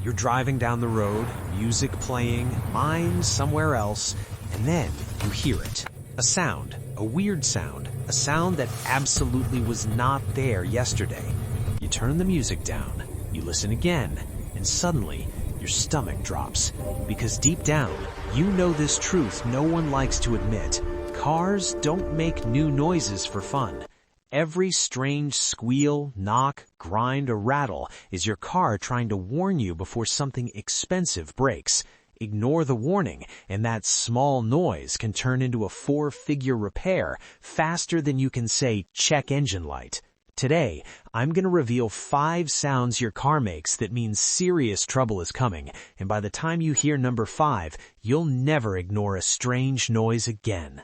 You're driving down the road, music playing, mind somewhere else, and then you hear it. A sound, a weird sound, a sound that absolutely was not there yesterday. You turn the music down, you listen again, and suddenly your stomach drops. Because deep down, you know this truth no one likes to admit. Cars don't make new noises for fun. Every strange squeal, knock, grind, or rattle is your car trying to warn you before something expensive breaks. Ignore the warning, and that small noise can turn into a 4-figure repair faster than you can say, check engine light. Today, I'm going to reveal 5 sounds your car makes that mean serious trouble is coming, and by the time you hear number 5, you'll never ignore a strange noise again.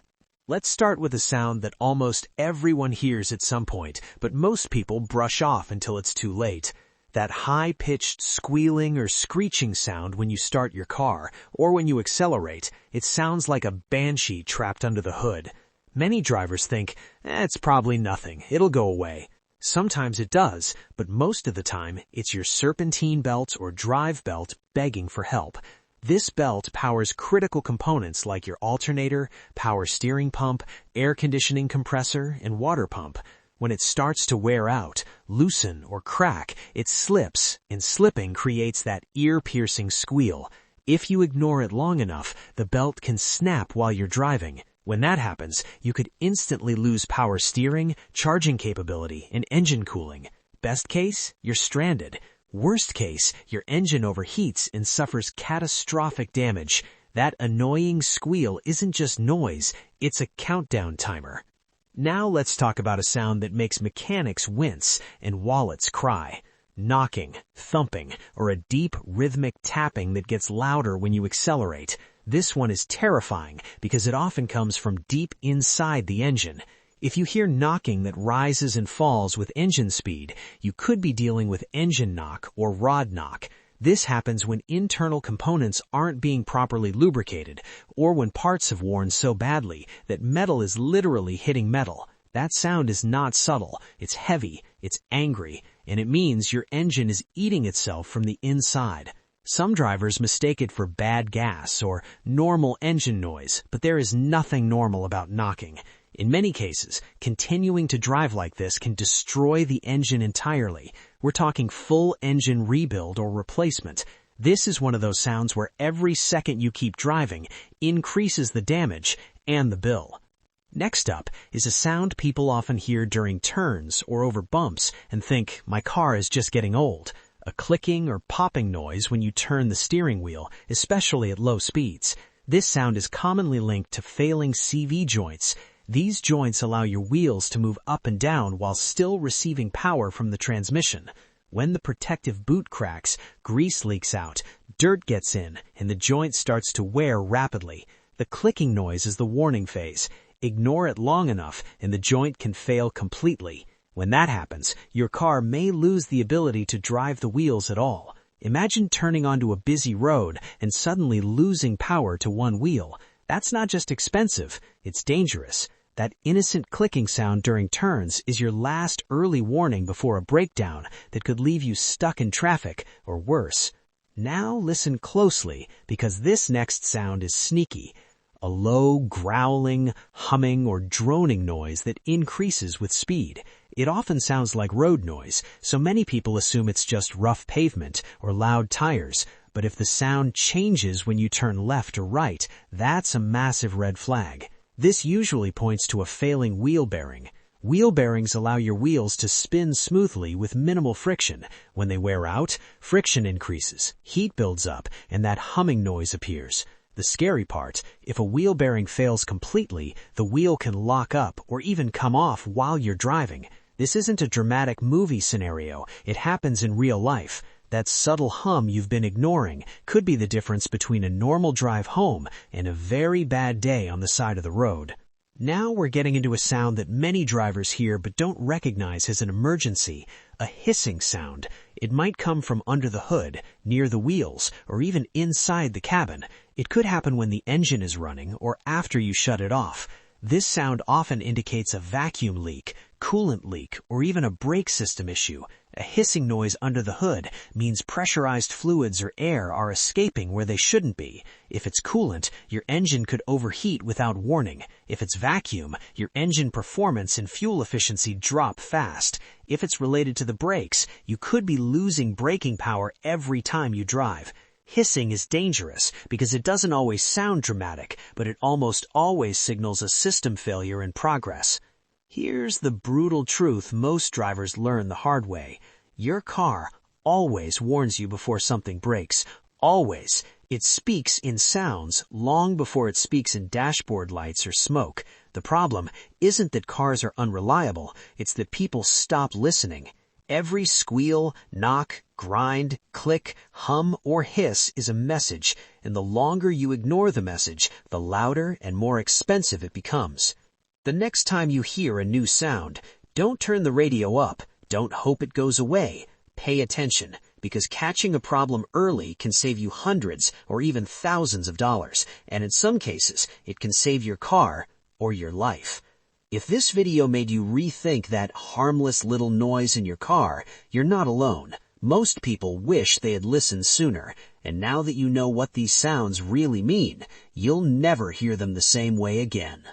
Let's start with a sound that almost everyone hears at some point, but most people brush off until it's too late. That high-pitched squealing or screeching sound when you start your car, or when you accelerate. It sounds like a banshee trapped under the hood. Many drivers think, it's probably nothing, it'll go away. Sometimes it does, but most of the time, it's your serpentine belt or drive belt begging for help. This belt powers critical components like your alternator, power steering pump, air conditioning compressor, and water pump. When it starts to wear out, loosen, or crack, it slips, and slipping creates that ear-piercing squeal. If you ignore it long enough, the belt can snap while you're driving. When that happens, you could instantly lose power steering, charging capability, and engine cooling. Best case, you're stranded. Worst case, your engine overheats and suffers catastrophic damage. That annoying squeal isn't just noise, it's a countdown timer. Now let's talk about a sound that makes mechanics wince and wallets cry. Knocking, thumping, or a deep rhythmic tapping that gets louder when you accelerate. This one is terrifying because it often comes from deep inside the engine. If you hear knocking that rises and falls with engine speed, you could be dealing with engine knock or rod knock. This happens when internal components aren't being properly lubricated, or when parts have worn so badly that metal is literally hitting metal. That sound is not subtle, it's heavy, it's angry, and it means your engine is eating itself from the inside. Some drivers mistake it for bad gas or normal engine noise, but there is nothing normal about knocking. In many cases, continuing to drive like this can destroy the engine entirely. We're talking full engine rebuild or replacement. This is one of those sounds where every second you keep driving increases the damage and the bill. Next up is a sound people often hear during turns or over bumps and think, my car is just getting old. A clicking or popping noise when you turn the steering wheel, especially at low speeds. This sound is commonly linked to failing CV joints. These joints allow your wheels to move up and down while still receiving power from the transmission. When the protective boot cracks, grease leaks out, dirt gets in, and the joint starts to wear rapidly. The clicking noise is the warning phase. Ignore it long enough, and the joint can fail completely. When that happens, your car may lose the ability to drive the wheels at all. Imagine turning onto a busy road and suddenly losing power to one wheel. That's not just expensive, it's dangerous. That innocent clicking sound during turns is your last early warning before a breakdown that could leave you stuck in traffic or worse. Now listen closely because this next sound is sneaky. A low, growling, humming, or droning noise that increases with speed. It often sounds like road noise, so many people assume it's just rough pavement or loud tires. But if the sound changes when you turn left or right, that's a massive red flag. This usually points to a failing wheel bearing. Wheel bearings allow your wheels to spin smoothly with minimal friction. When they wear out, friction increases, heat builds up, and that humming noise appears. The scary part, if a wheel bearing fails completely, the wheel can lock up or even come off while you're driving. This isn't a dramatic movie scenario. It happens in real life. That subtle hum you've been ignoring could be the difference between a normal drive home and a very bad day on the side of the road. Now we're getting into a sound that many drivers hear but don't recognize as an emergency, a hissing sound. It might come from under the hood, near the wheels, or even inside the cabin. It could happen when the engine is running or after you shut it off. This sound often indicates a vacuum leak, coolant leak, or even a brake system issue. A hissing noise under the hood means pressurized fluids or air are escaping where they shouldn't be. If it's coolant, your engine could overheat without warning. If it's vacuum, your engine performance and fuel efficiency drop fast. If it's related to the brakes, you could be losing braking power every time you drive. Hissing is dangerous because it doesn't always sound dramatic, but it almost always signals a system failure in progress. Here's the brutal truth most drivers learn the hard way. Your car always warns you before something breaks. Always. It speaks in sounds long before it speaks in dashboard lights or smoke. The problem isn't that cars are unreliable, it's that people stop listening. Every squeal, knock, grind, click, hum, or hiss is a message, and the longer you ignore the message, the louder and more expensive it becomes. The next time you hear a new sound, don't turn the radio up. Don't hope it goes away. Pay attention, because catching a problem early can save you hundreds or even thousands of dollars, and in some cases, it can save your car or your life. If this video made you rethink that harmless little noise in your car, you're not alone. Most people wish they had listened sooner, and now that you know what these sounds really mean, you'll never hear them the same way again.